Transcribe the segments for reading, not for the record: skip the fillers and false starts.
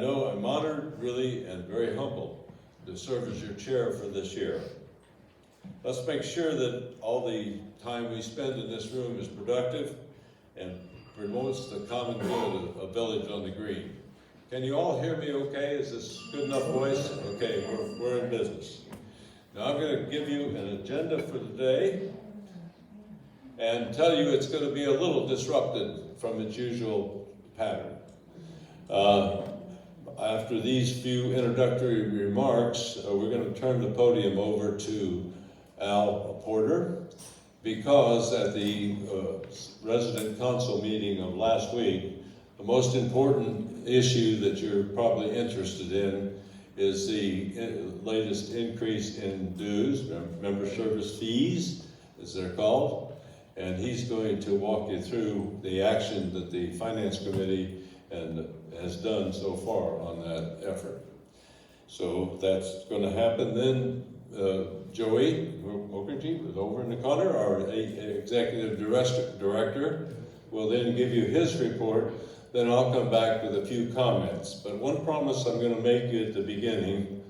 know I'm honored, really, and very humbled to serve as your chair for this year. Let's make sure that all the time we spend in this room is productive and promotes the common good of Village on the Green. Can you all hear me okay? Is this good enough voice? Okay, we're in business. Now I'm going to give you an agenda for the day and tell you it's going to be a little disrupted from its usual pattern. After these few introductory remarks, we're going to turn the podium over to Al Porter, because at the resident council meeting of last week, the most important issue that you're probably interested in is the latest increase in dues, member service fees, as they're called. And he's going to walk you through the action that the Finance Committee has done so far on that effort. So that's going to happen. Then Joey Mukherjee is over in the corner, our executive director, will then give you his report. Then I'll come back with a few comments. But one promise I'm going to make you at the beginning,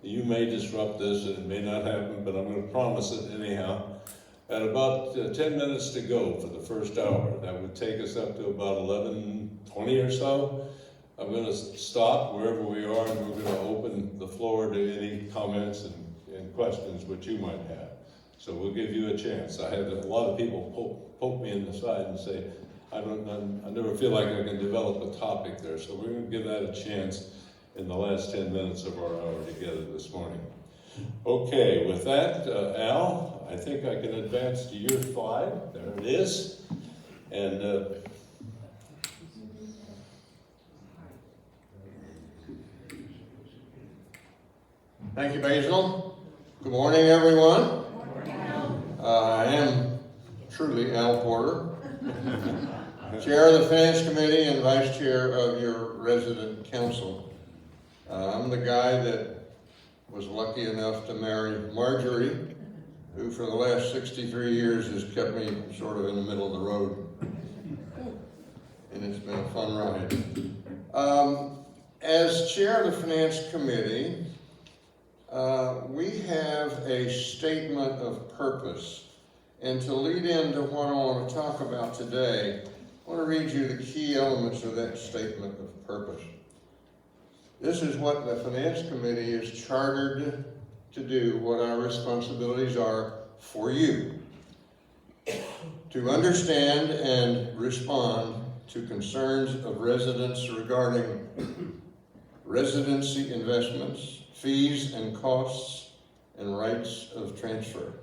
you may disrupt this, and it may not happen, but I'm going to promise it anyhow. At about 10 minutes to go for the first hour, that would take us up to about 11:20 or so. I'm going to stop wherever we are, and we're going to open the floor to any comments and questions which you might have. So we'll give you a chance. I had a lot of people poke me in the side and say, I never feel like I can develop a topic there. So we're going to give that a chance in the last 10 minutes of our hour together this morning. Okay, with that, Al, I think I can advance to your slide. There it is. And thank you, Basil. Good morning, everyone. I am truly Al Porter, Chair of the Finance Committee and Vice Chair of your resident council. I'm the guy that was lucky enough to marry Marjorie, who for the last 63 years has kept me sort of in the middle of the road. And it's been a fun ride. As Chair of the Finance Committee, we have a statement of purpose. And to lead into what I want to talk about today, I want to read you the key elements of that statement of purpose. This is what the Finance Committee is chartered to do, what our responsibilities are for you. To understand and respond to concerns of residents regarding residency investments, fees and costs, and rights of transfer.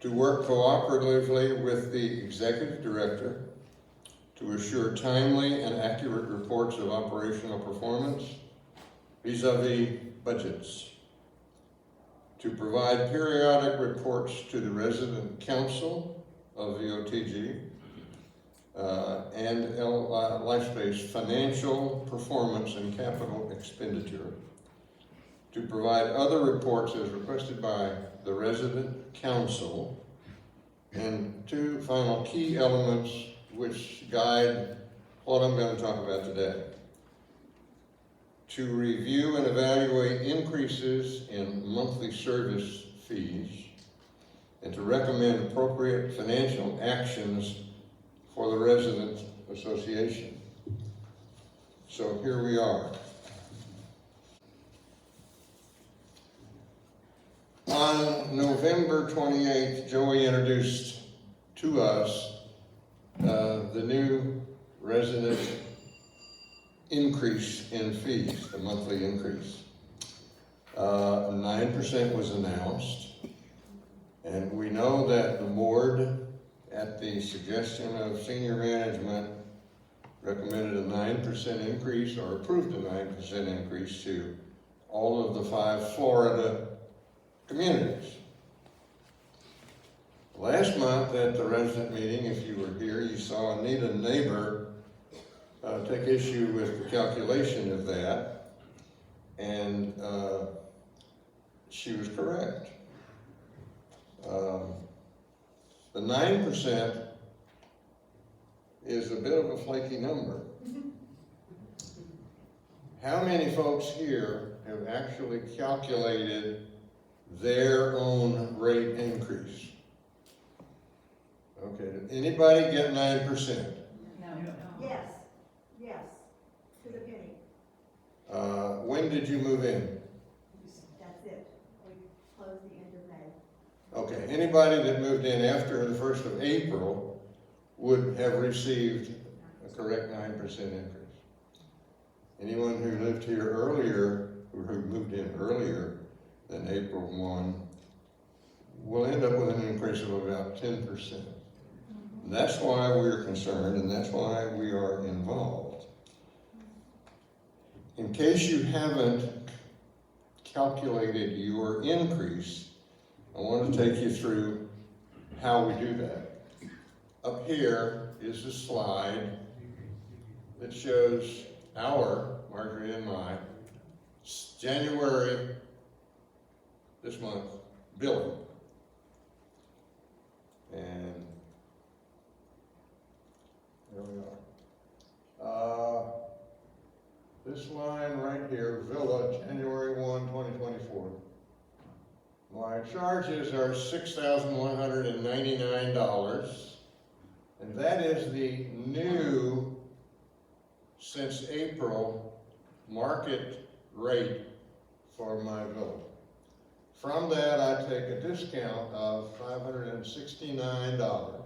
To work cooperatively with the Executive Director to assure timely and accurate reports of operational performance vis-a-vis budgets. To provide periodic reports to the Resident Council of VOTG and LifeSpace financial performance and capital expenditure. To provide other reports as requested by the Resident Council. And two final key elements which guide what I'm going to talk about today. To review and evaluate increases in monthly service fees and to recommend appropriate financial actions for the Resident Association. So here we are. On November 28th, Joey introduced to us the new resident increase in fees, the monthly increase. 9% was announced, and we know that the board, at the suggestion of senior management, recommended a 9% increase or approved a 9% increase to all of the 5 Florida communities. Last month at the resident meeting, if you were here, you saw Anita Neighbor take issue with the calculation of that, and she was correct. The 9% is a bit of a flaky number. how many folks here have actually calculated their own rate increase? Okay, did anybody get 9%? No. Yes, yes, to the penny. When did you move in? That's it. We closed the end of May. Okay, anybody that moved in after the 1st of April would have received a correct 9% increase. Anyone who lived here earlier, or who moved in earlier than April 1, will end up with an increase of about 10%. And that's why we're concerned, and that's why we are involved. In case you haven't calculated your increase, I want to take you through how we do that. Up here is a slide that shows our, Marjorie and my, January, this month, billing. And there we are. This line right here, Villa, January 1, 2024. My charges are $6,199, and that is the new, since April, market rate for my villa. From that, I take a discount of $569,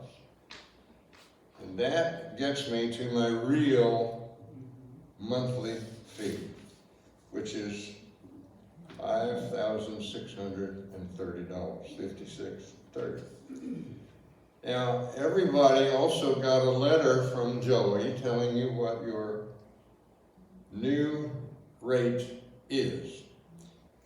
and that gets me to my real monthly fee, which is $5,630, $56.30. Now, everybody also got a letter from Joey telling you what your new rate is.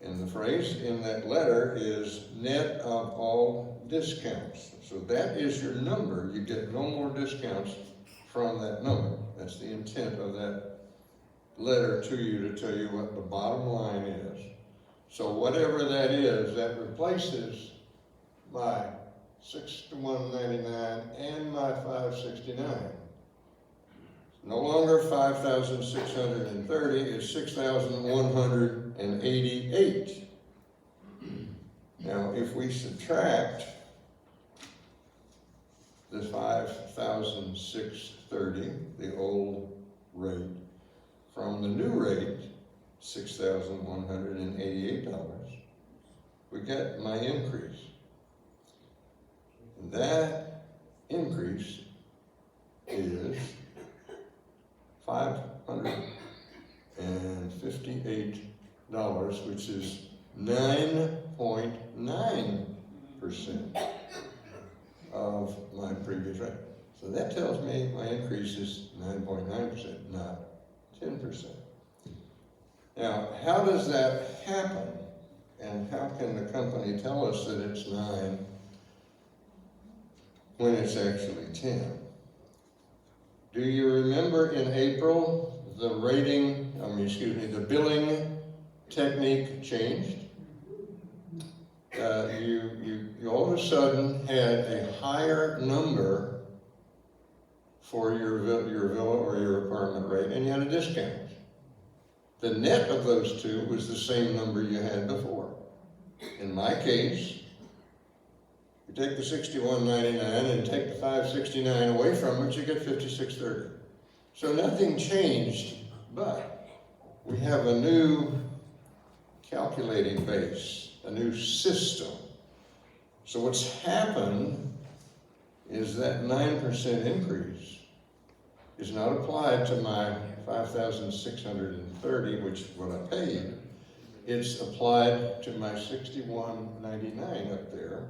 And the phrase in that letter is net of all discounts. So that is your number. You get no more discounts from that number. That's the intent of that letter to you, to tell you what the bottom line is. So whatever that is, that replaces my $61.99 and my $569. No longer $5,630, it's $6,188. Now, if we subtract the $5,630, the old rate, from the new rate, $6,188, we get my increase. And that increase is $558, which is 9.9% of my previous rate. So that tells me my increase is 9.9%, not 10%. Now, how does that happen? And how can the company tell us that it's 9 when it's actually 10? Do you remember in April the the billing technique changed? You all of a sudden had a higher number for your villa or your apartment rate, and you had a discount. The net of those two was the same number you had before. In my case, you take the $61.99 and take the $569 away from it, you get $56.30. So nothing changed, but we have a new calculating base, a new system. So what's happened is that 9% increase is not applied to my $5,630, which is what I paid. It's applied to my $61.99 up there.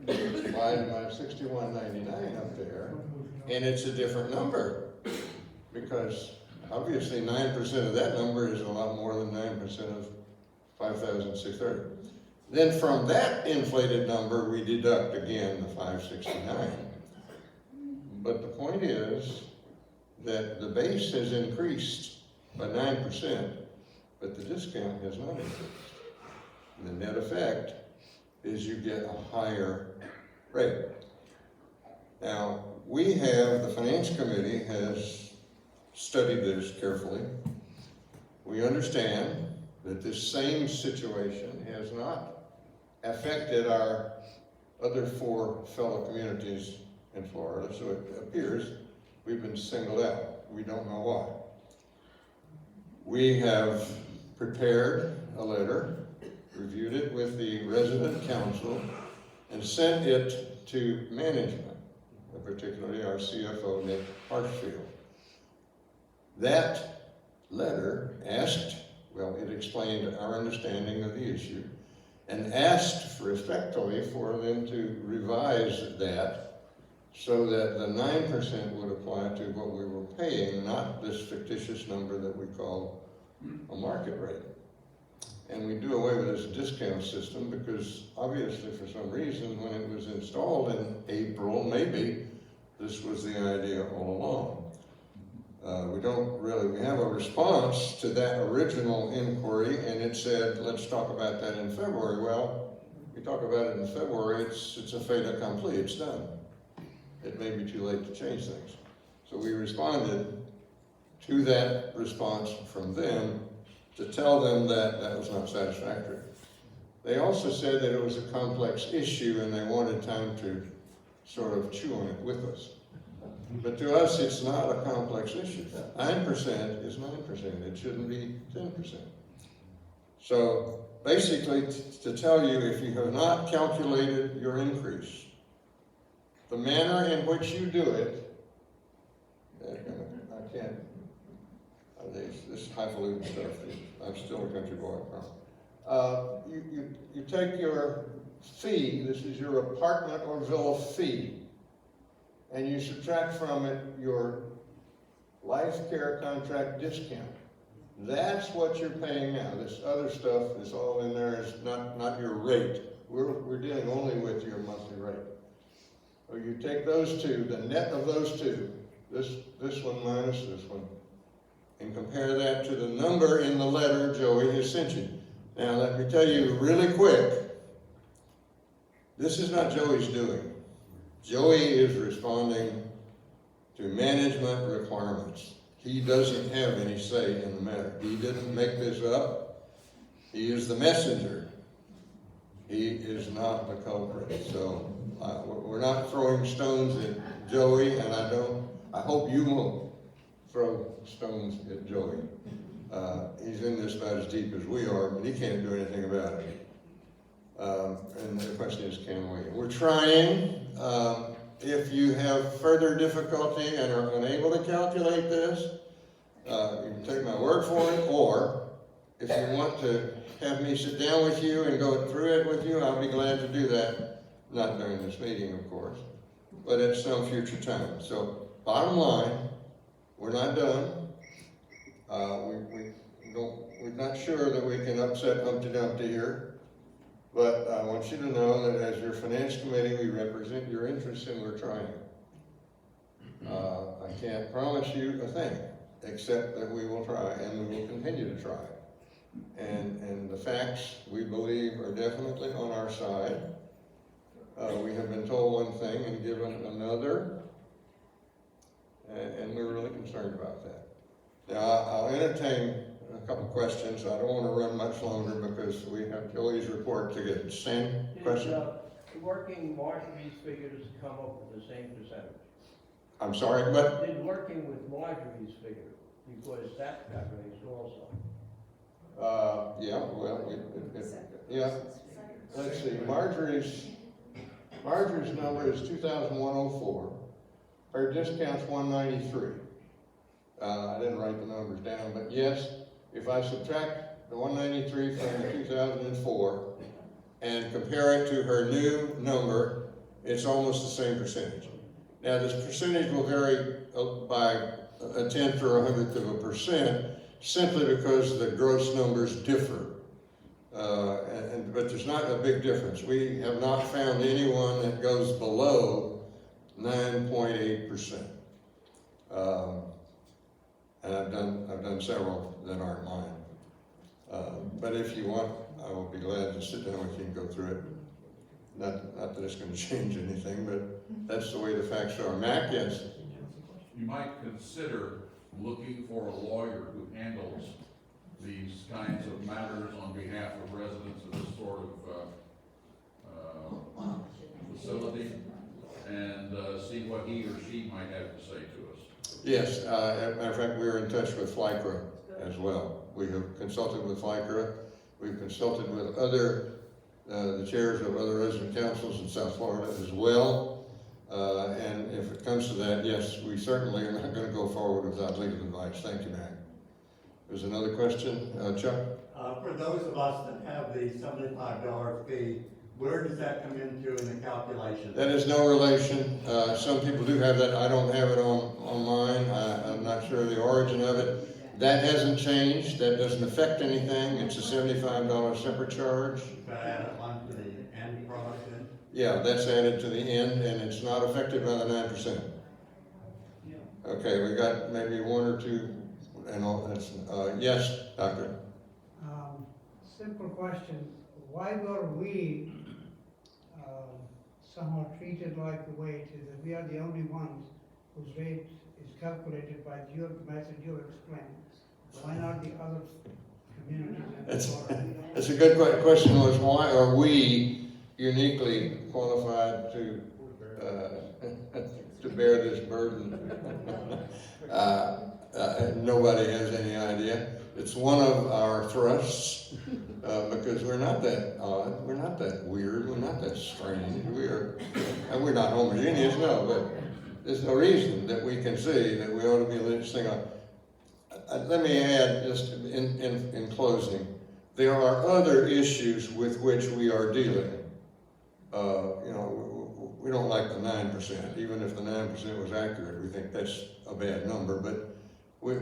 It's applied to my $61.99 up there, and it's a different number, because obviously 9% of that number is a lot more than 9% of $5,630. Then from that inflated number, we deduct again the $569. But the point is that the base has increased by 9%, but the discount has not increased. And the net effect is you get a higher rate. Now, the Finance Committee has studied this carefully. We understand that this same situation has not affected our other 4 fellow communities in Florida, so it appears we've been singled out. We don't know why. We have prepared a letter, reviewed it with the resident council, and sent it to management, particularly our CFO, Nick Hartsfield. That letter asked, well, it explained our understanding of the issue and asked respectfully for them to revise that so that the 9% would apply to what we were paying, not this fictitious number that we call a market rate. And we do away with this discount system because obviously for some reason when it was installed in April, maybe this was the idea all along. We have a response to that original inquiry, and it said, let's talk about that in February. Well, we talk about it in February, it's a fait accompli, it's done. It may be too late to change things. So we responded to that response from them to tell them that that was not satisfactory. They also said that it was a complex issue and they wanted time to sort of chew on it with us. But to us, it's not a complex issue. 9% is 9%. It shouldn't be 10%. So basically, to tell you, if you have not calculated your increase, the manner in which you do it, I can't, this highfalutin stuff, I'm still a country boy, you take your fee, this is your apartment or villa fee, and you subtract from it your life care contract discount. That's what you're paying now. This other stuff is all in there, is not your rate. We're dealing only with your monthly rate. So you take those two, the net of those two, this one minus this one, and compare that to the number in the letter Joey has sent you. Now let me tell you really quick, this is not Joey's doing. Joey is responding to management requirements. He doesn't have any say in the matter. He didn't make this up. He is the messenger. He is not the culprit. So we're not throwing stones at Joey, and I hope you won't throw stones at Joey. He's in this about as deep as we are, but he can't do anything about it. And the question is, can we? We're trying. If you have further difficulty and are unable to calculate this, you can take my word for it, or if you want to have me sit down with you and go through it with you, I'll be glad to do that. Not during this meeting, of course, but at some future time. So, bottom line, we're not done. We're not sure that we can upset Humpty Dumpty here. But I want you to know that as your finance committee, we represent your interests and we're trying. I can't promise you a thing, except that we will try and we will continue to try. And the facts, we believe, are definitely on our side. We have been told one thing and given another, and we're really concerned about that. Now, I'll entertain a couple questions. I don't want to run much longer because we have Joey's report to get. Same question? Did working Marjorie's figures come up with the same percentage? I'm sorry, but? Did working with Marjorie's figure, because that calculates also. Yeah, well, yeah. Let's see, Marjorie's number is 2,104. Her discount's 193. I didn't write the numbers down, but yes, if I subtract the 193 from the 2004 and compare it to her new number, it's almost the same percentage. Now, this percentage will vary by a tenth or 100th of a percent, simply because the gross numbers differ. But there's not a big difference. We have not found anyone that goes below 9.8%. And I've done several that aren't mine. But if you want, I will be glad to sit down with you and go through it. Not that it's going to change anything, but that's the way the facts are. Mac, yes? You might consider looking for a lawyer who handles these kinds of matters on behalf of residents of this sort of facility, and see what he or she might have to say to us. Yes, as a matter of fact, we're in touch with FLICRA as well. We have consulted with FLICRA. We've consulted with other, the chairs of other resident councils in South Florida as well. And if it comes to that, yes, we certainly are not going to go forward without legal advice. Thank you, Mac. There's another question, Chuck? For those of us that have the $75 fee, where does that come into in the calculation? That is no relation. Some people do have that. I don't have it on mine. I'm not sure of the origin of it. That hasn't changed. That doesn't affect anything. It's a $75 separate charge. But add it on to the end product then? Yeah, that's added to the end, and it's not affected by the 9%. Okay, we got maybe one or two, and all that's, yes, Doctor? Simple question. Why were we somehow treated like the way it is? That we are the only ones whose rate is calculated by your method you explained. Why not the other communities? That's a good question. Was why are we uniquely qualified to bear this burden? Nobody has any idea. It's one of our thrusts because we're not that odd, we're not that weird, we're not that strange. And we're not homogeneous, no, but there's no reason that we can see that we ought to be this thing on. Let me add, just in closing, there are other issues with which we are dealing. We don't like the 9%. Even if the 9% was accurate, we think that's a bad number, but we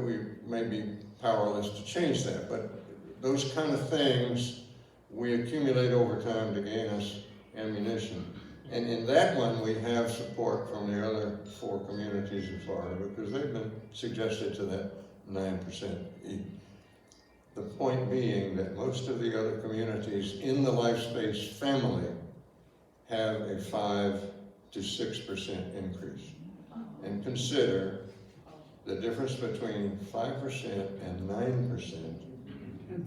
may be powerless to change that. But those kind of things we accumulate over time to gain us ammunition. And in that one, we have support from the other 4 communities in Florida because they've been suggested to that 9%. The point being that most of the other communities in the LifeSpace family have a 5 to 6% increase. And consider the difference between 5% and 9%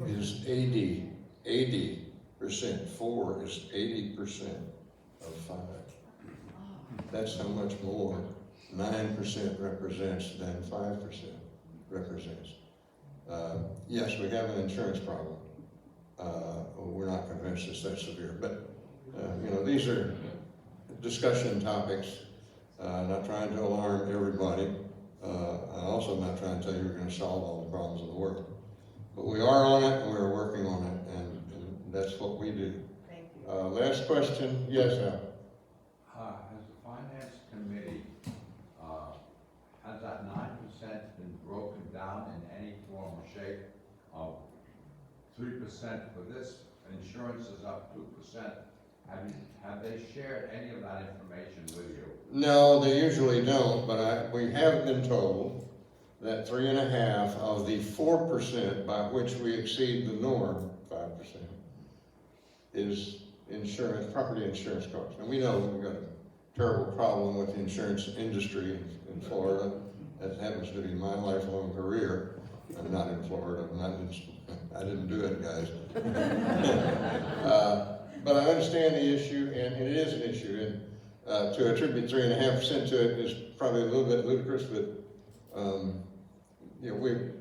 is 80%. 4 is 80% of 5. That's how much more 9% represents than 5% represents. Yes, we have an insurance problem. We're not convinced it's that severe, but these are discussion topics. I'm not trying to alarm everybody. I'm also not trying to tell you we're going to solve all the problems of the world. But we are on it, and we're working on it, and that's what we do. Thank you. Last question. Yes, Al? Has the Finance Committee, has that 9% been broken down in any form or shape of 3% for this, insurance is up 2%? Have they shared any of that information with you? No, they usually don't, but we have been told that 3.5% of the 4% by which we exceed the norm, 5%, is insurance, property insurance costs. And we know we've got a terrible problem with the insurance industry in Florida. That happens to be my lifelong career. I'm not in Florida. I didn't do it, guys. But I understand the issue, and it is an issue. And to attribute 3.5% to it is probably a little bit ludicrous, but we're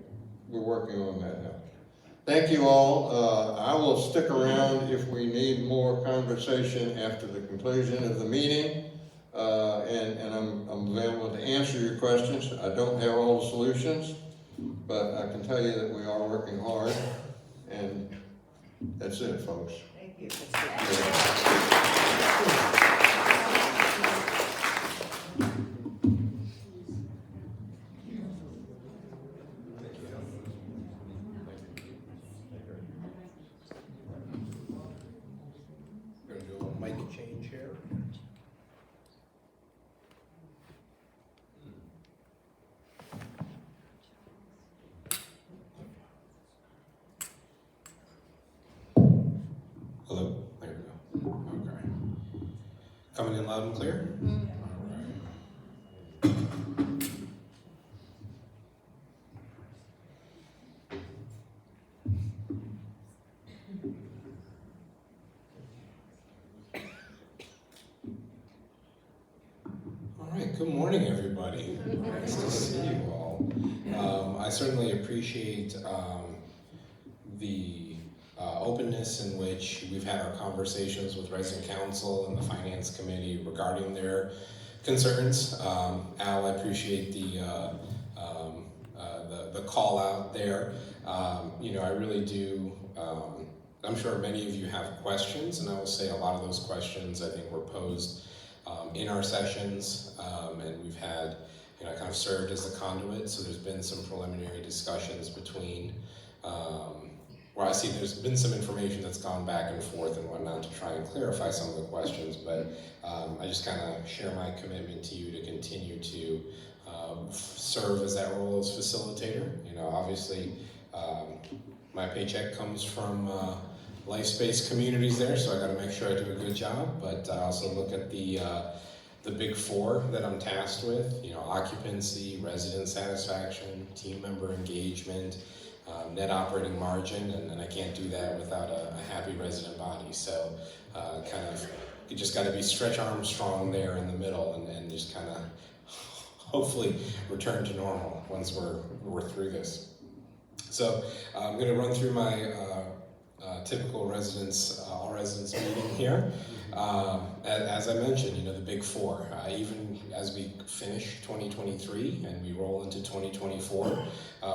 working on that now. Thank you all. I will stick around if we need more conversation after the conclusion of the meeting, and I'm available to answer your questions. I don't have all the solutions, but I can tell you that we are working hard, and that's it, folks. Thank you. We're gonna do a mic change here. Hello, there we go. Okay. Coming in loud and clear? All Good morning, everybody. Nice to see you all. I certainly appreciate the openness in which we've had our conversations with resident council and the finance committee regarding their concerns. Al, I appreciate the call out there. I really do. I'm sure many of you have questions, and I will say a lot of those questions I think were posed in our sessions, and we've had, kind of served as the conduit. So there's been some preliminary discussions between, where I see there's been some information that's gone back and forth and whatnot to try and clarify some of the questions. But I just kind of share my commitment to you to continue to serve as that role as facilitator. Obviously, my paycheck comes from life-based communities there, so I got to make sure I do a good job. But I also look at the big four that I'm tasked with: occupancy, resident satisfaction, team member engagement, net operating margin, and I can't do that without a happy resident body. So you just got to be stretch Armstrong there in the middle, and just kind of hopefully return to normal once we're through this. So I'm going to run through my typical all residents meeting here. As I mentioned, the big four. Even as we finish 2023 and we roll into 2024,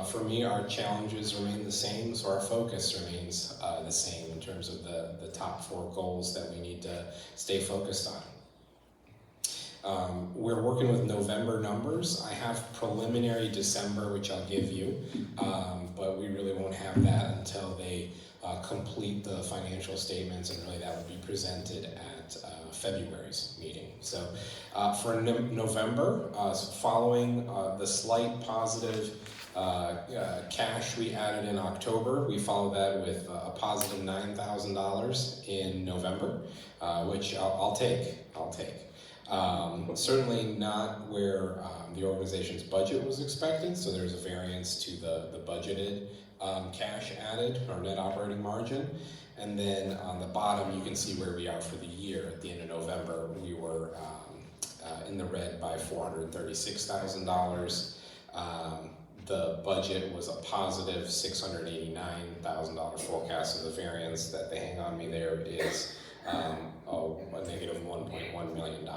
for me, our challenges remain the same, so our focus remains the same in terms of the top four goals that we need to stay focused on. We're working with November numbers. I have preliminary December, which I'll give you, but we really won't have that until they complete the financial statements, and really that will be presented at February's meeting. So for November, following the slight positive cash we added in October, we follow that with a positive $9,000 in November, which I'll take. Certainly not where the organization's budget was expected, so there's a variance to the budgeted cash added, or net operating margin. And then on the bottom, you can see where we are for the year. At the end of November, we were in the red by $436,000. The budget was a positive $689,000 forecast, so the variance that they hang on me there is a negative $1.1 million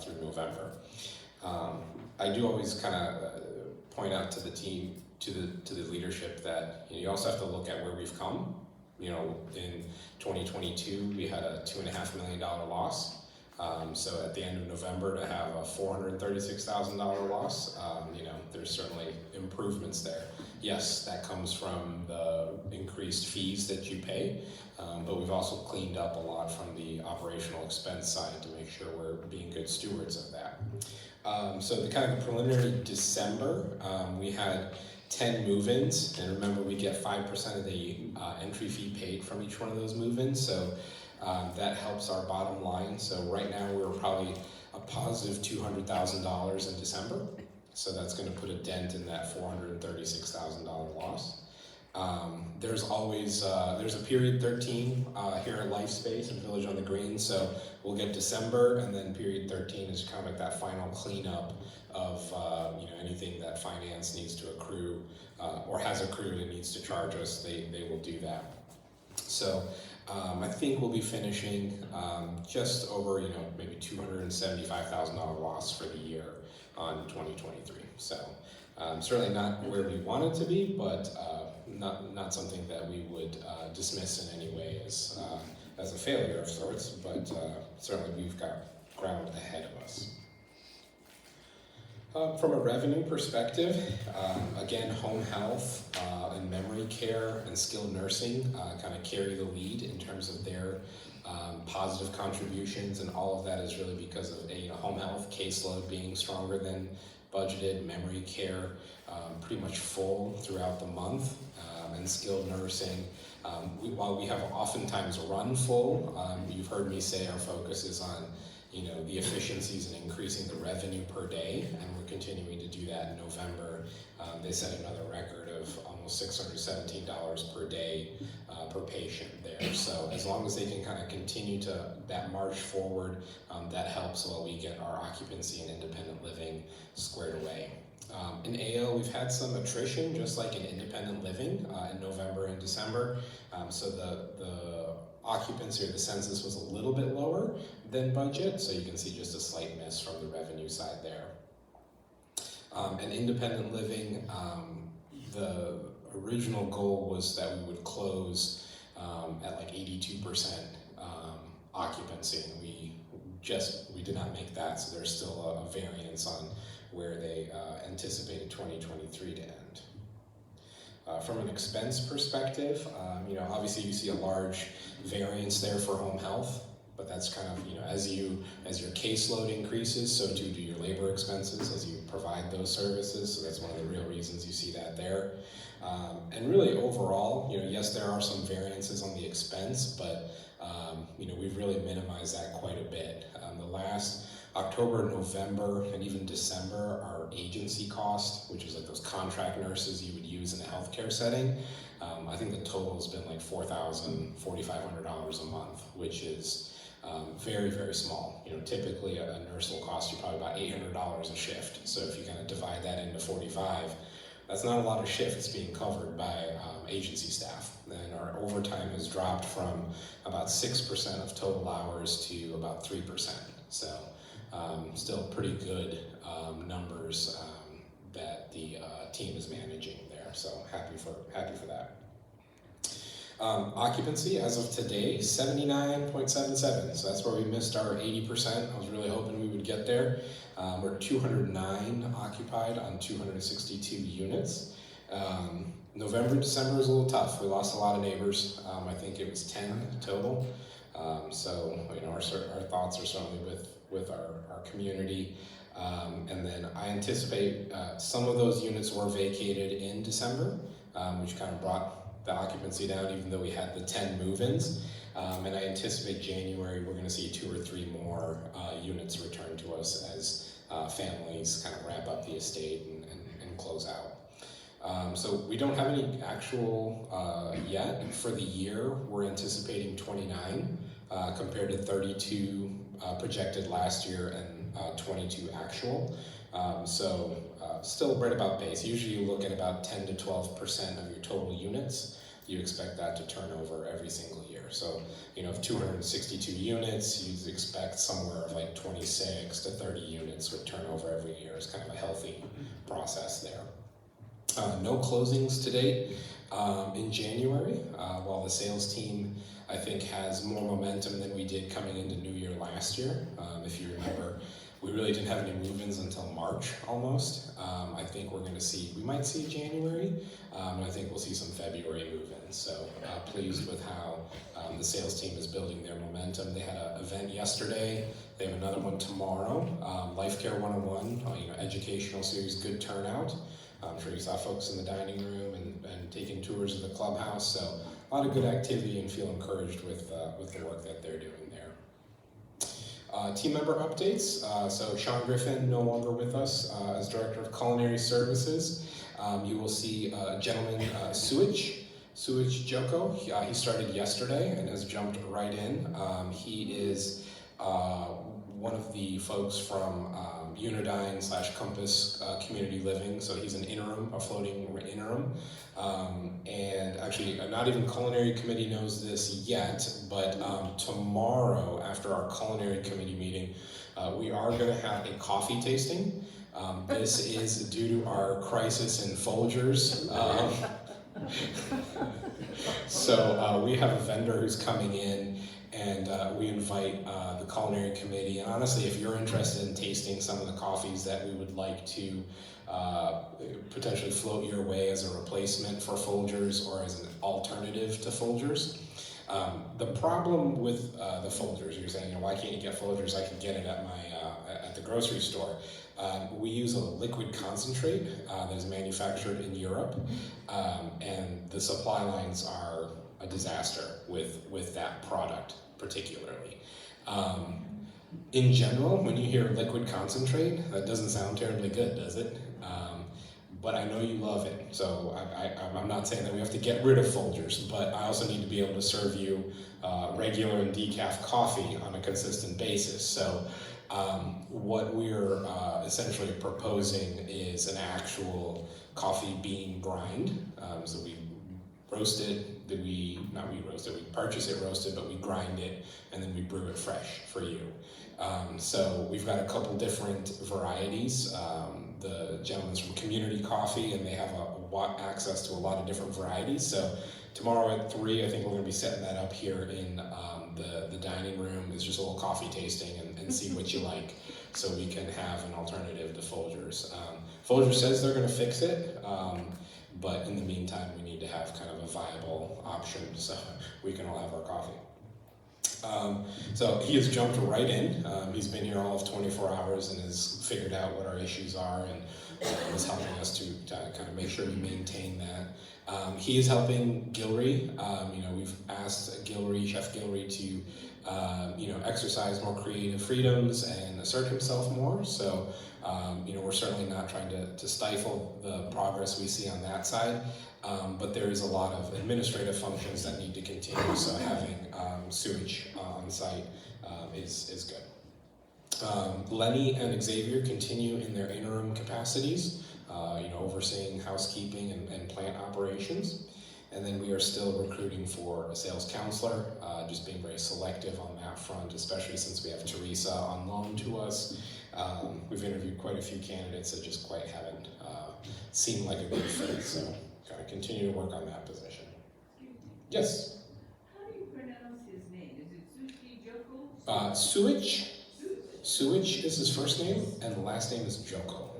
through November. I do always kind of point out to the team, to the leadership, that you also have to look at where we've come. In 2022, we had a $2.5 million loss. So at the end of November, to have a $436,000 loss, there's certainly improvements there. Yes, that comes from the increased fees that you pay, but we've also cleaned up a lot from the operational expense side to make sure we're being good stewards of that. So the kind of preliminary December, we had 10 move-ins, and remember, we get 5% of the entry fee paid from each one of those move-ins, so that helps our bottom line. So right now we're probably a positive $200,000 in December, so that's going to put a dent in that $436,000 loss. There's always there's a period 13 here at LifeSpace and Village on the Green, so we'll get December, and then period 13 is kind of like that final cleanup of anything that finance needs to accrue or has accrued and needs to charge us. They will do that. So I think we'll be finishing just over maybe $275,000 loss for the year on 2023. So certainly not where we want it to be, but not something that we would dismiss in any way as a failure of sorts, but certainly we've got ground ahead of us. From a revenue perspective, again, home health and memory care and skilled nursing kind of carry the lead in terms of their positive contributions, and all of that is really because of home health caseload being stronger than budgeted, memory care pretty much full throughout the month, and skilled nursing. While we have oftentimes run full, you've heard me say our focus is on the efficiencies and increasing the revenue per day, and we're continuing to do that in November. They set another record of almost $617 per day per patient there. So as long as they can kind of continue to that march forward, that helps while we get our occupancy and independent living squared away. In AO, we've had some attrition, just like in independent living in November and December. So the occupancy or the census was a little bit lower than budget, so you can see just a slight miss from the revenue side there. And independent living, the original goal was that we would close at like 82% occupancy, and we did not make that, so there's still a variance on where they anticipated 2023 to end. From an expense perspective, obviously you see a large variance there for home health, but that's kind of, as your caseload increases, so too do your labor expenses as you provide those services, so that's one of the real reasons you see that there. And really overall, yes, there are some variances on the expense, but we've really minimized that quite a bit. The last October, November, and even December, our agency cost, which is like those contract nurses you would use in a healthcare setting, I think the total has been like $4,000, $4,500 a month, which is very, very small. Typically a nurse will cost you probably about $800 a shift. So if you kind of divide that into 45, that's not a lot of shifts being covered by agency staff. And our overtime has dropped from about 6% of total hours to about 3%. So still pretty good numbers that the team is managing there. So happy for that. Occupancy as of today, 79.77. So that's where we missed our 80%. I was really hoping we would get there. We're 209 occupied on 262 units. November, December was a little tough. We lost a lot of neighbors. I think it was 10 total. So our thoughts are certainly with our community. And then I anticipate some of those units were vacated in December, which kind of brought the occupancy down, even though we had the 10 move-ins. And I anticipate January we're going to see 2 or 3 more units return to us as families kind of wrap up the estate and close out. So we don't have any actual yet. For the year, we're anticipating 29 compared to 32 projected last year and 22 actual. So still right about pace. Usually you look at about 10 to 12% of your total units. You expect that to turn over every single year. So, if 262 units, you'd expect somewhere of like 26 to 30 units would turn over every year. It's kind of a healthy process there. No closings to date in January, while the sales team, I think, has more momentum than we did coming into New Year last year. If you remember, we really didn't have any move-ins until March almost. I think we might see January, and I think we'll see some February move-ins. So pleased with how the sales team is building their momentum. They had an event yesterday. They have another one tomorrow. Life Care 101, educational series, good turnout. I'm sure you saw folks in the dining room and taking tours of the clubhouse. So a lot of good activity, and feel encouraged with the work that they're doing there. Team member updates. So Sean Griffin, no longer with us as Director of Culinary Services. You will see a gentleman, Suich Joko. He started yesterday and has jumped right in. He is one of the folks from Unidyne / Compass Community Living. So he's a floating interim. And actually, not even Culinary Committee knows this yet, but tomorrow, after our Culinary Committee meeting, we are going to have a coffee tasting. This is due to our crisis in Folgers. So we have a vendor who's coming in, and we invite the Culinary Committee. And honestly, if you're interested in tasting some of the coffees that we would like to potentially float your way as a replacement for Folgers or as an alternative to Folgers. The problem with the Folgers, you're saying, why can't you get Folgers? I can get it at at the grocery store. We use a liquid concentrate that is manufactured in Europe, and the supply lines are a disaster with that product particularly. In general, when you hear liquid concentrate, that doesn't sound terribly good, does it? But I know you love it, so I'm not saying that we have to get rid of Folgers, but I also need to be able to serve you regular and decaf coffee on a consistent basis. So what we're essentially proposing is an actual coffee bean grind. So we roast it, we purchase it roasted, but we grind it and then we brew it fresh for you. So we've got a couple different varieties. The gentleman's from Community Coffee, and they have access to a lot of different varieties. So tomorrow at 3, I think we're going to be setting that up here in the dining room. It's just a little coffee tasting and see what you like, so we can have an alternative to Folgers. Folgers says they're going to fix it, but in the meantime, we need to have kind of a viable option so we can all have our coffee. So he has jumped right in. He's been here all of 24 hours and has figured out what our issues are and is helping us to kind of make sure we maintain that. He is helping Gilry. We've asked Chef Gilry to, exercise more creative freedoms and assert himself more. So, we're certainly not trying to stifle the progress we see on that side. But there is a lot of administrative functions that need to continue, so having sewage on site is good. Lenny and Xavier continue in their interim capacities, overseeing housekeeping and plant operations. And then we are still recruiting for a sales counselor, just being very selective on that front, especially since we have Teresa on loan to us. We've interviewed quite a few candidates that just quite haven't seemed like a good fit, so gotta continue to work on that position. Yes? How do you pronounce his name? Is it Sushi Joko? Sewage. Sewage is his first name, and the last name is Joko.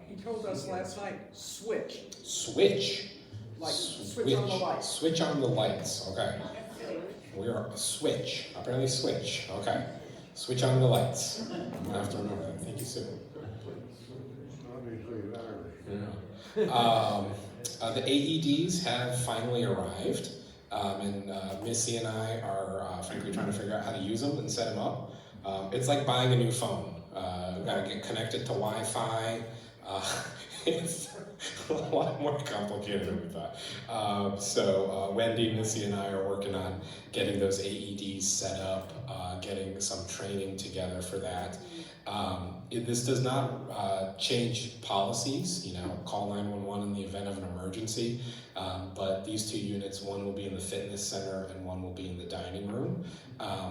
He told us last night, switch. Switch. Like switch on the lights. Switch on the lights, okay. We are a switch, apparently switch, okay. Switch on the lights. I'm gonna have to remember that. Thank you, Sue. The AEDs have finally arrived, and Missy and I are frankly trying to figure out how to use them and set them up. It's like buying a new phone. We've got to get connected to Wi-Fi. It's a lot more complicated than we thought. So Wendy, Missy, and I are working on getting those AEDs set up, getting some training together for that. This does not change policies, call 911 in the event of an emergency, but these 2 units, one will be in the fitness center and one will be in the dining room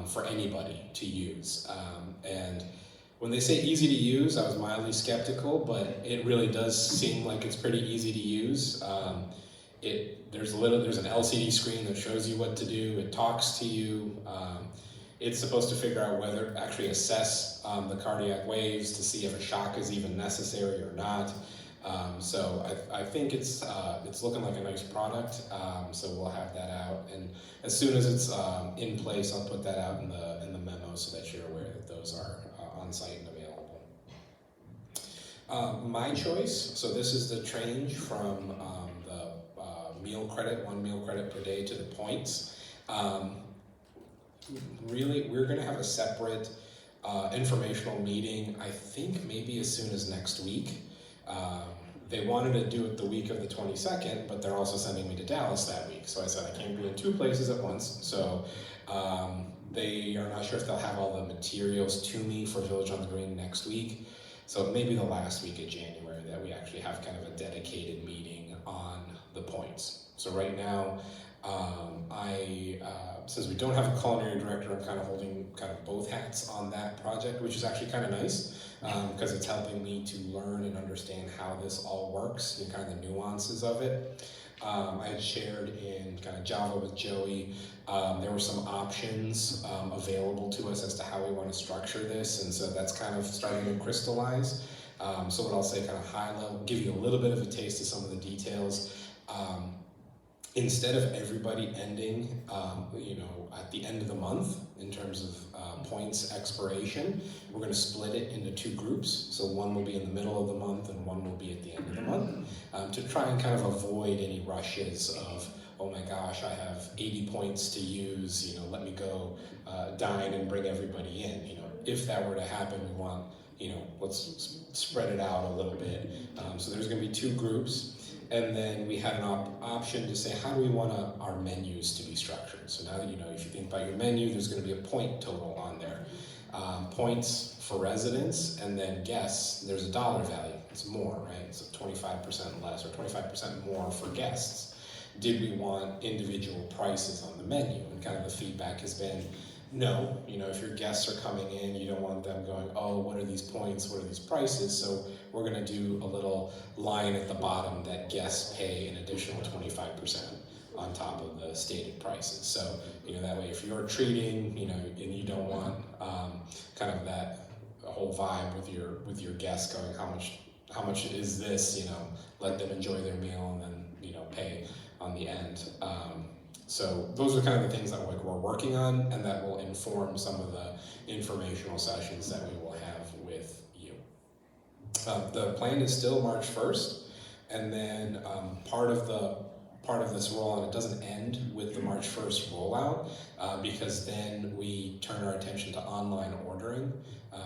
for anybody to use. And when they say easy to use, I was mildly skeptical, but it really does seem like it's pretty easy to use. There's an LCD screen that shows you what to do. It talks to you. It's supposed to figure out actually assess the cardiac waves to see if a shock is even necessary or not. So I think it's looking like a nice product. So we'll have that out, and as soon as it's in place, I'll put that out in the memo so that you're aware that those are on site and available. My choice. So this is the change from the meal credit, 1 meal credit per day, to the points. Really, we're going to have a separate informational meeting, I think maybe as soon as next week. They wanted to do it the week of the 22nd, but they're also sending me to Dallas that week. So I said I can't be in 2 places at once. So they are not sure if they'll have all the materials to me for Village on the Green next week. So maybe the last week of January that we actually have kind of a dedicated meeting on the points. So right now, since we don't have a culinary director, I'm kind of holding kind of both hats on that project, which is actually kind of nice because it's helping me to learn and understand how this all works and kind of the nuances of it. I had shared in kind of Java with Joey. There were some options available to us as to how we want to structure this, and so that's kind of starting to crystallize. So what I'll say kind of high level, give you a little bit of a taste of some of the details. Instead of everybody ending, at the end of the month in terms of points expiration, we're going to split it into 2 groups. So one will be in the middle of the month and one will be at the end of the month to try and kind of avoid any rushes of oh my gosh, I have 80 points to use, you know, let me go dine and bring everybody in. You know, if that were to happen, we want, you know, let's spread it out a little bit. So there's going to be 2 groups. And then we had an option to say, how do we want our menus to be structured? So now that you know, if you think about your menu, there's going to be a point total on there. Points for residents, and then guests, there's a dollar value. It's more, right? So 25% less or 25% more for guests. Did we want individual prices on the menu? And kind of the feedback has been, no, you know, if your guests are coming in, you don't want them going, oh, what are these points, what are these prices? So we're gonna do a little line at the bottom that guests pay an additional 25% on top of the stated prices. So, you know, that way if you're treating, you know, and you don't want kind of that whole vibe with your guests going, how much is this, you know, let them enjoy their meal and then, you know, pay on the end. So those are kind of the things that we're working on, and that will inform some of the informational sessions that we will have with you. The plan is still March 1st, and then part of this rollout, it doesn't end with the March 1st rollout, because then we turn our attention to online ordering,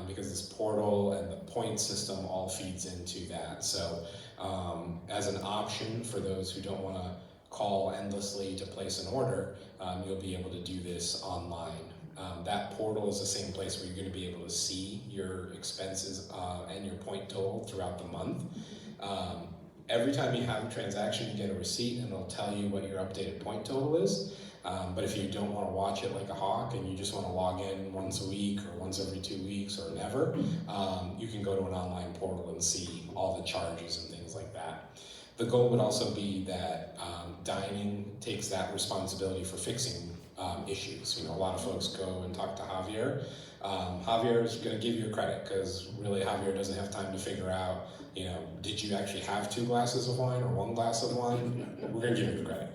because this portal and the point system all feeds into that. So as an option for those who don't want to call endlessly to place an order, you'll be able to do this online. That portal is the same place where you're going to be able to see your expenses and your point total throughout the month. Every time you have a transaction, you get a receipt, and it'll tell you what your updated point total is. But if you don't want to watch it like a hawk and you just want to log in once a week or once every 2 weeks or never, you can go to an online portal and see all the charges and things like that. The goal would also be that dining takes that responsibility for fixing issues. You know, a lot of folks go and talk to Javier. Javier is going to give you a credit, because really Javier doesn't have time to figure out, you know, did you actually have 2 glasses of wine or 1 glass of wine? We're going to give you credit.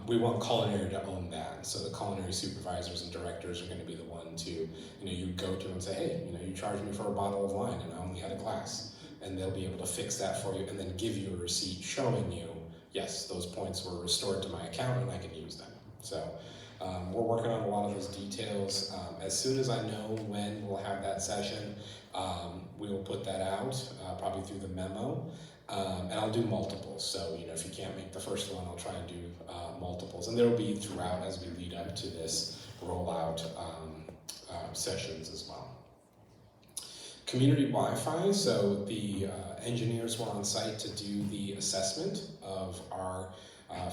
We want culinary to own that. So the culinary supervisors and directors are going to be the one to, you know, you go to and say, hey, you know, you charged me for a bottle of wine and I only had a glass. And they'll be able to fix that for you and then give you a receipt showing you, yes, those points were restored to my account and I can use them. So we're working on a lot of those details. As soon as I know when we'll have that session, we will put that out, probably through the memo. And I'll do multiples. So, you know, if you can't make the first one, I'll try and do multiples. And there'll be throughout as we lead up to this rollout sessions as well. Community Wi-Fi, so the engineers were on site to do the assessment of our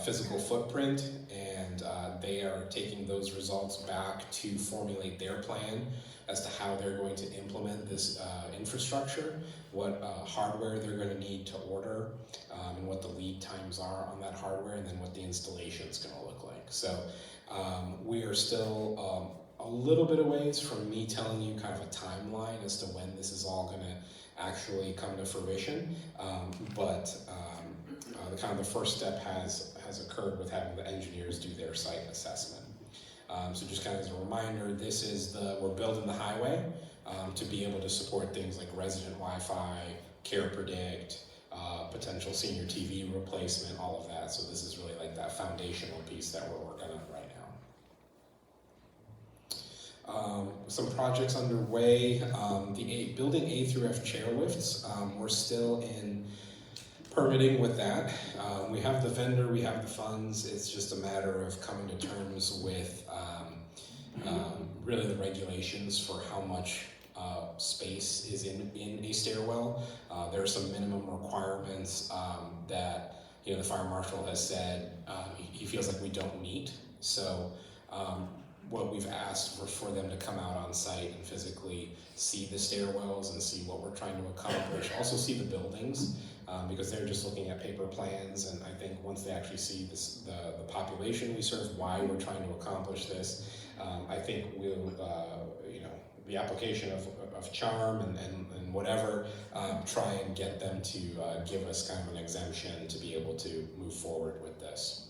physical footprint, and they are taking those results back to formulate their plan as to how they're going to implement this infrastructure, what hardware they're going to need to order, and what the lead times are on that hardware, and then what the installation is going to look like. So we are still a little bit of ways from me telling you kind of a timeline as to when this is all going to actually come to fruition, but the kind of the first step has occurred with having the engineers do their site assessment. So just kind of as a reminder, this is we're building the highway to be able to support things like resident Wi-Fi, Care Predict, potential senior TV replacement, all of that. So this is really like that foundational piece that we're working on right now. Some projects underway. The building A through F chairlifts, we're still in permitting with that. We have the vendor, we have the funds. It's just a matter of coming to terms with really the regulations for how much space is in a stairwell. There are some minimum requirements that, you know, the fire marshal has said he feels like we don't meet. So what we've asked for them to come out on site and physically see the stairwells and see what we're trying to accomplish. Also see the buildings, because they're just looking at paper plans, and I think once they actually see this, the population we serve, why we're trying to accomplish this, I think we'll, you know, the application of charm and whatever, try and get them to give us kind of an exemption to be able to move forward with this.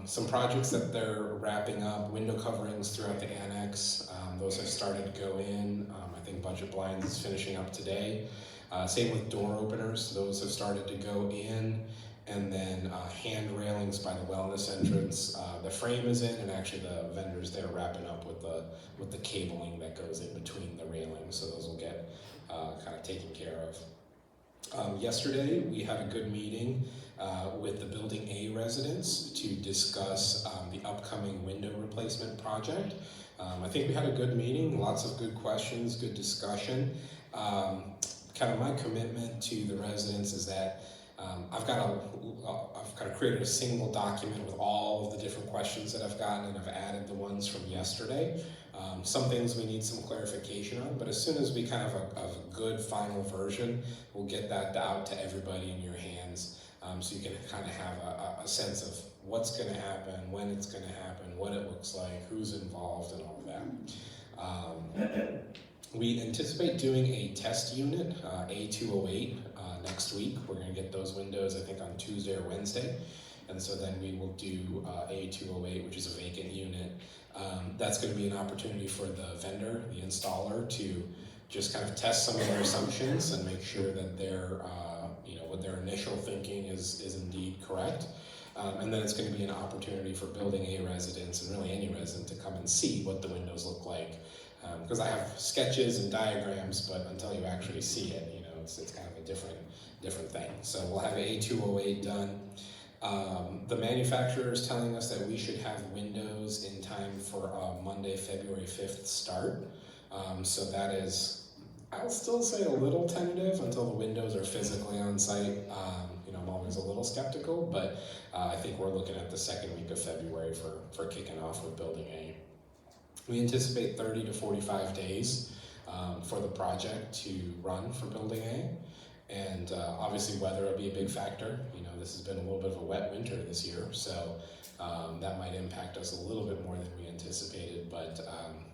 Some projects that they're wrapping up, window coverings throughout the annex, those have started to go in. I think budget blinds is finishing up today. Same with door openers, those have started to go in. and then hand railings by the wellness entrance. The frame is in, and actually the vendors there wrapping up with the cabling that goes in between the railings, so those will get kind of taken care of. Yesterday, we had a good meeting with the Building A residents to discuss the upcoming window replacement project. I think we had a good meeting, lots of good questions, good discussion. Kind of my commitment to the residents is that I've kind of created a single document with all of the different questions that I've gotten, and I've added the ones from yesterday. Some things we need some clarification on, but as soon as we kind of have a good final version, we'll get that out to everybody in your hands, so you can kind of have a sense of what's going to happen, when it's going to happen, what it looks like, who's involved, and all of that. We anticipate doing a test unit, A208, next week. We're going to get those windows, I think, on Tuesday or Wednesday. And so then we will do A208, which is a vacant unit. That's going to be an opportunity for the vendor, the installer, to just kind of test some of their assumptions and make sure that their, what their initial thinking is indeed correct. And then it's going to be an opportunity for Building A residents, and really any resident, to come and see what the windows look like. Because I have sketches and diagrams, but until you actually see it, it's kind of a different thing. So we'll have A208 done. The manufacturer is telling us that we should have windows in time for Monday, February 5th start. So that is, I'll still say a little tentative until the windows are physically on site. I'm always a little skeptical, but I think we're looking at the second week of February for kicking off with Building A. We anticipate 30 to 45 days for the project to run for Building A. And obviously weather will be a big factor. This has been a little bit of a wet winter this year, so that might impact us a little bit more than we anticipated, but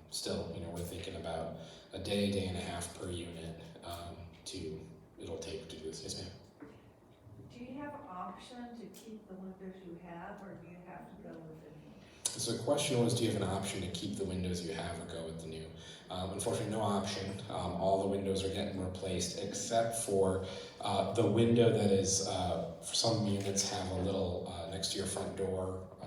still, we're thinking about a day and a half per unit it'll take to do this. Yes, ma'am? Do you have an option to keep the windows you have, or do you have to go with the new? So the question was, do you have an option to keep the windows you have or go with the new? Unfortunately, no option. All the windows are getting replaced except for the window that is, for some units have a little, next to your front door, a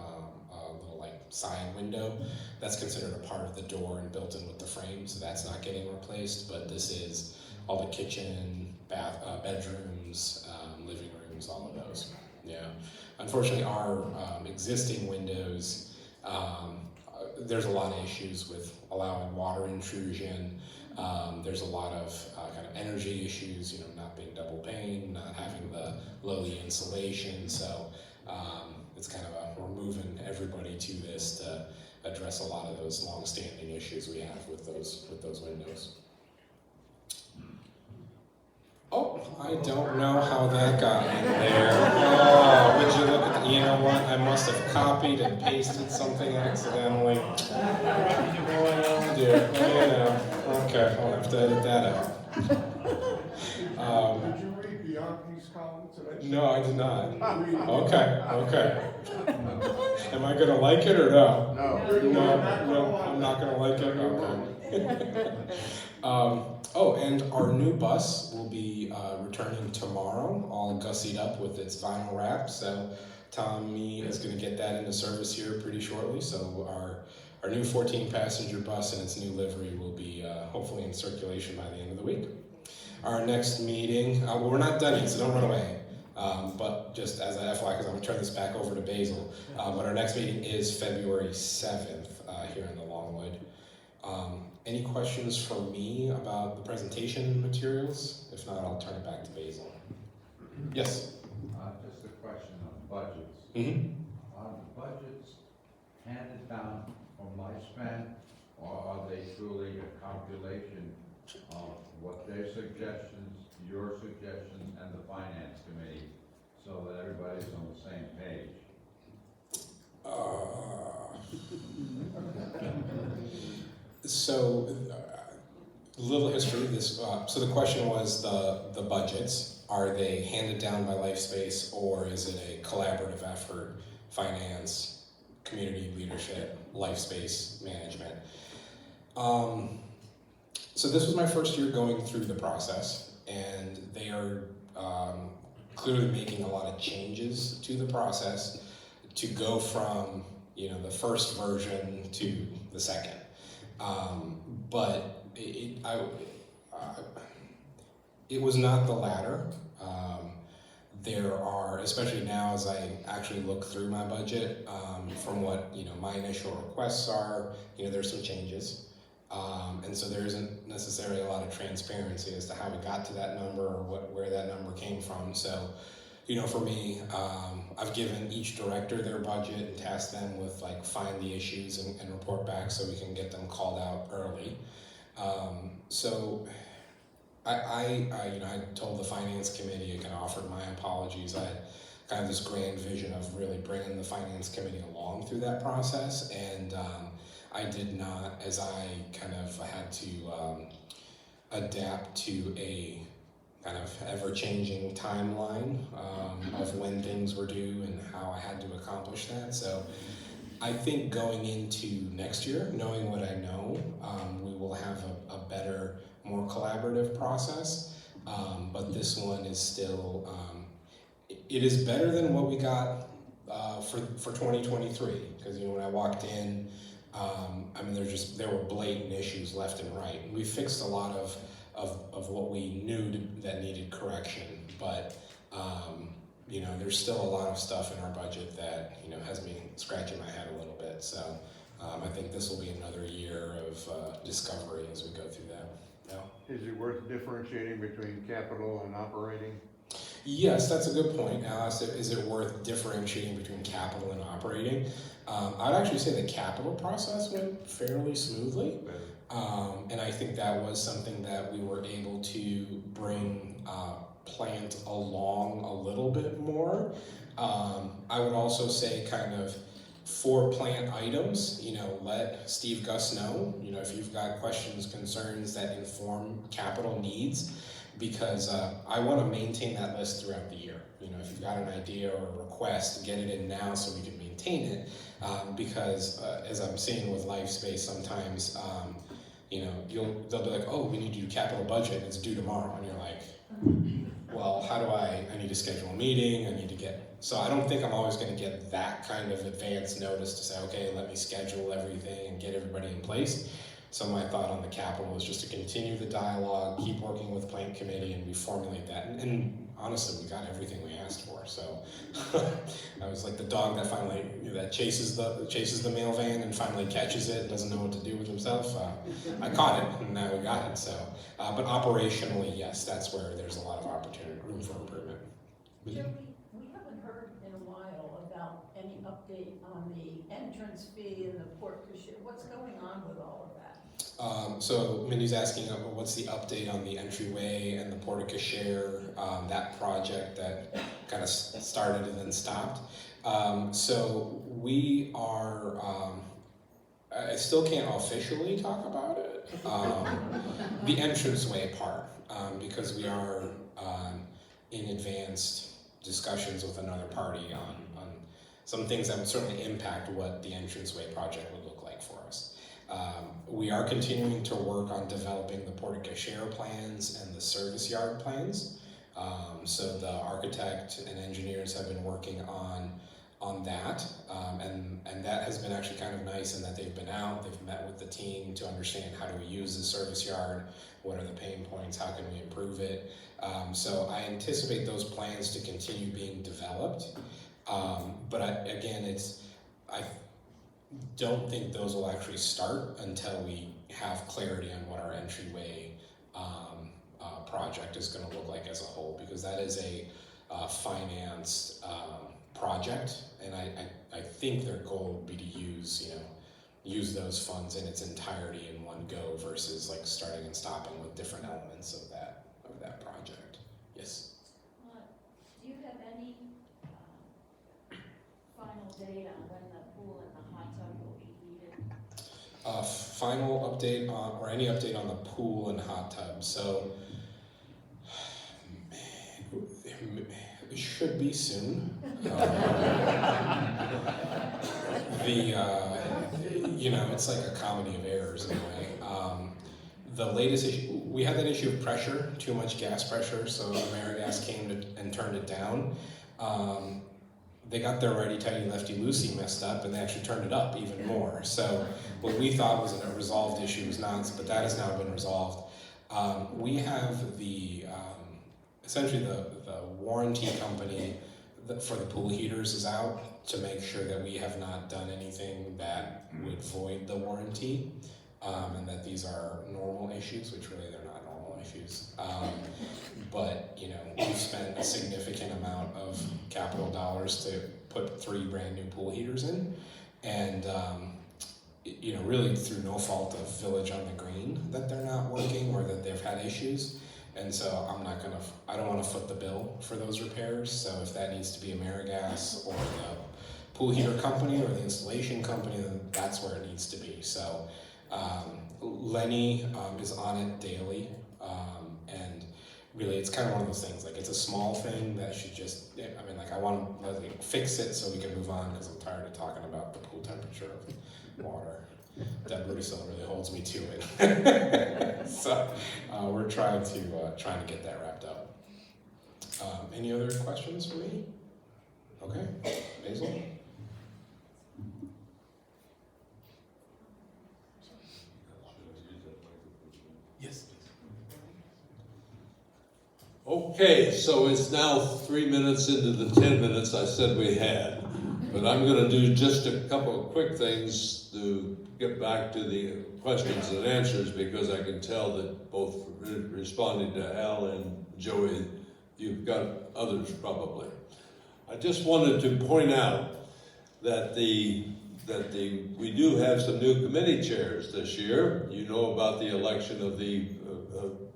little like side window. That's considered a part of the door and built in with the frame, so that's not getting replaced, but this is all the kitchen, bedrooms, living rooms, all of those. Yeah. Unfortunately, our existing windows, there's a lot of issues with allowing water intrusion. There's a lot of kind of energy issues, not being double pane, not having the lowly insulation. So it's kind of we're moving everybody to this to address a lot of those long-standing issues we have with those windows. Oh, I don't know how that got in there. Oh, would you look at, you know what? I must have copied and pasted something accidentally. Oh dear, okay, I'll have to edit that out. Did you read beyond these columns? No, I did not. Okay. Am I gonna like it or no? No, I'm not gonna like it? Okay. And our new bus will be returning tomorrow, all gussied up with its vinyl wrap. So Tommy is going to get that into service here pretty shortly. So our new 14-passenger bus and its new livery will be hopefully in circulation by the end of the week. Our next meeting, we're not done yet, so don't run away. But just as an FYI, because I'm going to turn this back over to Basil, but our next meeting is February 7th here in the Longwood. Any questions for me about the presentation materials? If not, I'll turn it back to Basil. Yes? Just a question on budgets. Mm-hmm. Are the budgets handed down from lifespan, or are they truly a calculation of what their suggestions, your suggestions, and the finance committee, so that everybody's on the same page? So, little history. So the question was the budgets. Are they handed down by LifeSpace, or is it a collaborative effort? Finance, community leadership, LifeSpace management. So this was my first year going through the process, and they are clearly making a lot of changes to the process to go from, you know, the first version to the second. But it was not the latter. There are, especially now as I actually look through my budget, from what, you know, my initial requests are, you know, there's some changes. And so there isn't necessarily a lot of transparency as to how we got to that number or where that number came from. So, you know, for me, I've given each director their budget and tasked them with like find the issues and report back so we can get them called out early. So I told the finance committee, I kind of offered my apologies. I had kind of this grand vision of really bringing the finance committee along through that process, and I did not, as I kind of had to adapt to a kind of ever-changing timeline of when things were due and how I had to accomplish that. So I think going into next year, knowing what I know, we will have a better, more collaborative process. But this one is still, it is better than what we got for 2023. Because, you know, when I walked in, I mean, there were blatant issues left and right. And we fixed a lot of what we knew that needed correction, but you know, there's still a lot of stuff in our budget that, you know, has me scratching my head a little bit. So I think this will be another year of discovery as we go through that. Yeah. Is it worth differentiating between capital and operating? Yes, that's a good point, Alice. Is it worth differentiating between capital and operating? I'd actually say the capital process went fairly smoothly. And I think that was something that we were able to bring plant along a little bit more. I would also say kind of for plant items, you know, let Steve Gus know, you know, if you've got questions, concerns that inform capital needs, because I want to maintain that list throughout the year. You know, if you've got an idea or a request, get it in now so we can maintain it, because as I'm seeing with LifeSpace sometimes, you know, they'll be like, oh, we need to do capital budget, it's due tomorrow, and you're like, well, how do I need to schedule a meeting, so I don't think I'm always going to get that kind of advance notice to say, okay, let me schedule everything and get everybody in place. So my thought on the capital is just to continue the dialogue, keep working with plant committee, and we formulate that. And honestly, we got everything we asked for. So I was like the dog that finally, you know, that chases the mail van and finally catches it and doesn't know what to do with himself. I caught it, and now we got it. So, but operationally, yes, that's where there's a lot of opportunity, room for improvement. Joe, we haven't heard in a while about any update on the entrance fee and the port cachet. What's going on with all of that? So Mindy's asking what's the update on the entryway and the porte-cochere, that project that kind of started and then stopped. So we are, I still can't officially talk about it, the entranceway part, because we are in advanced discussions with another party on some things that would certainly impact what the entranceway project would look like for us. We are continuing to work on developing the porte-cochere plans and the service yard plans. So the architect and engineers have been working on that, and that has been actually kind of nice in that they've been out, they've met with the team to understand how do we use the service yard, what are the pain points, how can we improve it. So I anticipate those plans to continue being developed, but I don't think those will actually start until we have clarity on what our entryway project is going to look like as a whole, because that is a financed project, and I think their goal would be to use those funds in its entirety in one go versus like starting and stopping with different elements of that project. Yes. Do you have any final date on when the pool and the hot tub will be heated? Final update on, or any update on the pool and hot tub. So it should be soon. You know, it's like a comedy of errors in a way. The latest issue, we had that issue of pressure, too much gas pressure, so AmeriGas came and turned it down. They got their righty-tighty, lefty-loosey messed up, and they actually turned it up even more. So what we thought was a resolved issue was nonsense, but that has now been resolved. We have the, essentially the warranty company for the pool heaters is out to make sure that we have not done anything that would void the warranty, and that these are normal issues, which really they're not normal issues. But, you know, we've spent a significant amount of capital dollars to put 3 brand new pool heaters in, and you know, really through no fault of Village on the Green that they're not working or that they've had issues. And so I don't want to foot the bill for those repairs. So if that needs to be AmeriGas or the pool heater company or the installation company, then that's where it needs to be. So Lenny is on it daily, and really it's kind of one of those things, like it's a small thing that should just, I mean, like I want to like, fix it so we can move on, because I'm tired of talking about the pool temperature of water. Deb Russo really holds me to it. So we're trying to get that wrapped up. Any other questions for me? Okay, Basil? Yes. Okay, so it's now 3 minutes into the 10 minutes I said we had, but I'm going to do just a couple of quick things to get back to the questions and answers, because I can tell that both responding to Al and Joey, you've got others probably. I just wanted to point out that we do have some new committee chairs this year. You know about the election of the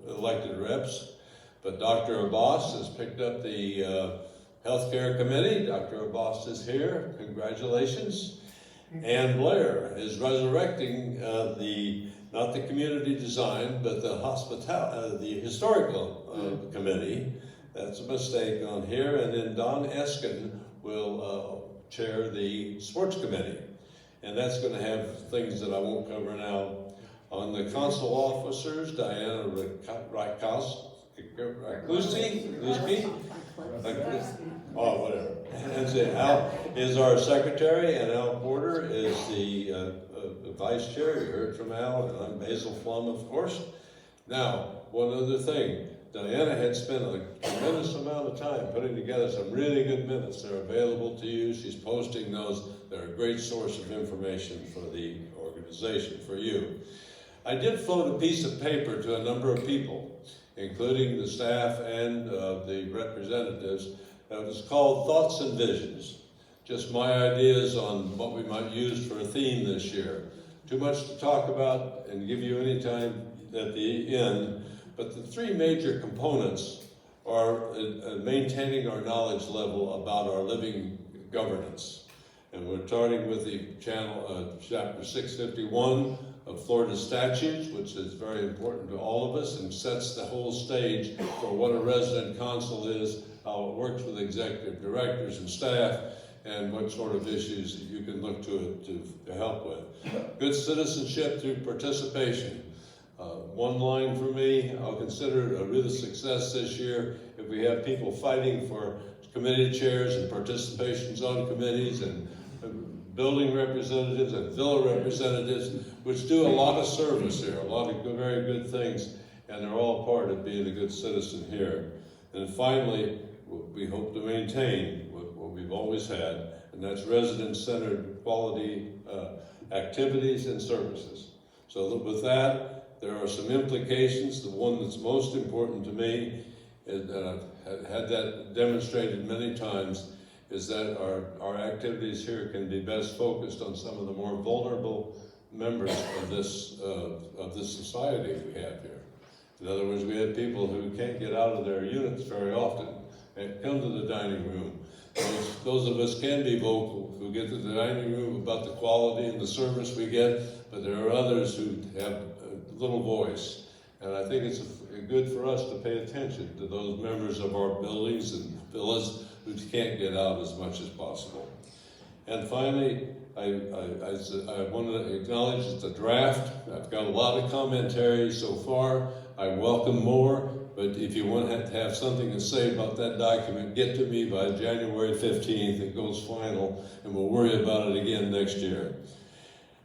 elected reps, but Dr. Abbas has picked up the Healthcare Committee. Dr. Abbas is here. Congratulations. Ann Blair is resurrecting not the community design, but the historical committee. That's a mistake on here. And then Don Eskin will chair the sports committee. And that's going to have things that I won't cover now. On the consul officers, Diana Oh, whatever. And so Al is our secretary, and Al Porter is the vice chair. You heard from Al, and I'm Basil Flum, of course. Now, one other thing. Diana had spent a tremendous amount of time putting together some really good minutes. They're available to you. She's posting those. They're a great source of information for the organization, for you. I did float a piece of paper to a number of people, including the staff and the representatives. It was called Thoughts and Visions. Just my ideas on what we might use for a theme this year. Too much to talk about and give you any time at the end, but the 3 major components are maintaining our knowledge level about our living governance. And we're starting with the chapter 651 of Florida statutes, which is very important to all of us and sets the whole stage for what a resident consul is, how it works with executive directors and staff, and what sort of issues you can look to it to help with. Good citizenship through participation. One line for me, I'll consider it a real success this year if we have people fighting for committee chairs and participations on committees and building representatives and villa representatives, which do a lot of service here, a lot of very good things, and they're all part of being a good citizen here. And finally, we hope to maintain what we've always had, and that's resident-centered quality activities and services. So with that, there are some implications. The one that's most important to me, and I've had that demonstrated many times, is that our activities here can be best focused on some of the more vulnerable members of this society we have here. In other words, we have people who can't get out of their units very often and come to the dining room. Those of us can be vocal who get to the dining room about the quality and the service we get, but there are others who have little voice. And I think it's good for us to pay attention to those members of our buildings and villas who can't get out as much as possible. And finally, I want to acknowledge it's a draft. I've got a lot of commentary so far. I welcome more, But if you want to have something to say about that document, get to me by January 15th. It goes final, and we'll worry about it again next year.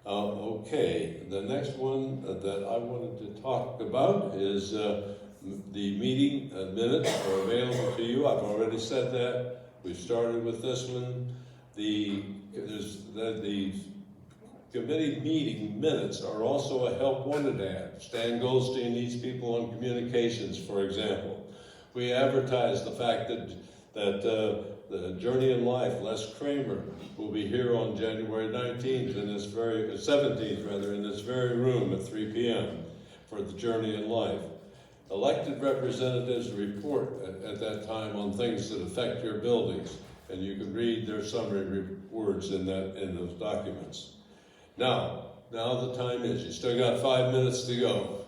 Okay, the next one that I wanted to talk about is the meeting minutes are available to you. I've already said that. We've started with this one. The committee meeting minutes are also a help wanted ad. Stan Goldstein needs people on communications, for example. We advertise the fact that the Journey in Life, Les Kramer, will be here on January 19th in this 17th rather, in this very room at 3 p.m. for the Journey in Life. Elected representatives report at that time on things that affect your buildings, and you can read their summary words in those documents. Now the time is. You still got 5 minutes to go.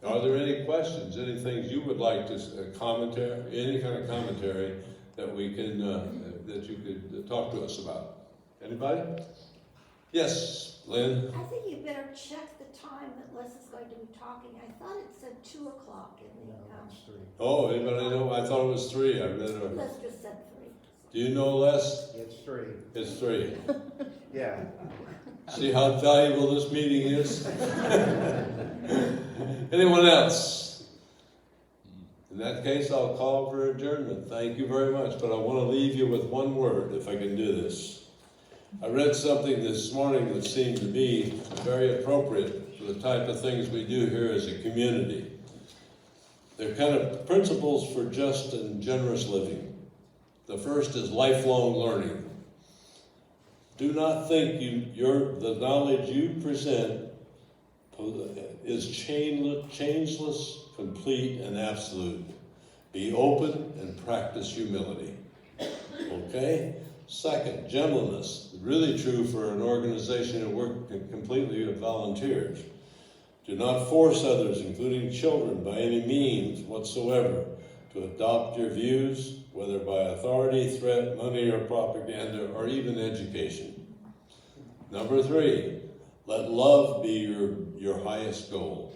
Are there any questions, any things you would like to commentary, any kind of commentary that we can that you could talk to us about? Anybody? Yes, Lynn. I think you better check the time that Les is going to be talking. I thought it said 2 o'clock in the. Oh, anybody know? I thought it was 3. I read it. Les just said 3. Do you know, Les? It's 3. It's 3. Yeah. See how valuable this meeting is? Anyone else? In that case, I'll call for adjournment. Thank you very much, but I want to leave you with one word, if I can do this. I read something this morning that seemed to be very appropriate for the type of things we do here as a community. They're kind of principles for just and generous living. The first is lifelong learning. Do not think the knowledge you present is changeless, complete, and absolute. Be open and practice humility. Okay? Second, gentleness. Really true for an organization that works completely with volunteers. Do not force others, including children, by any means whatsoever, to adopt your views, whether by authority, threat, money, or propaganda, or even education. Number 3, let love be your highest goal.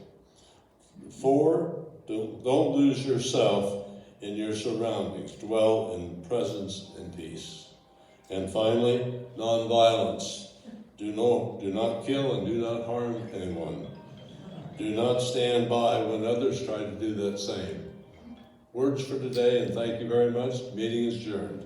4, don't lose yourself in your surroundings. Dwell in presence and peace. And finally, nonviolence. Do not kill and do not harm anyone. Do not stand by when others try to do that same. Words for today, and thank you very much. Meeting is adjourned.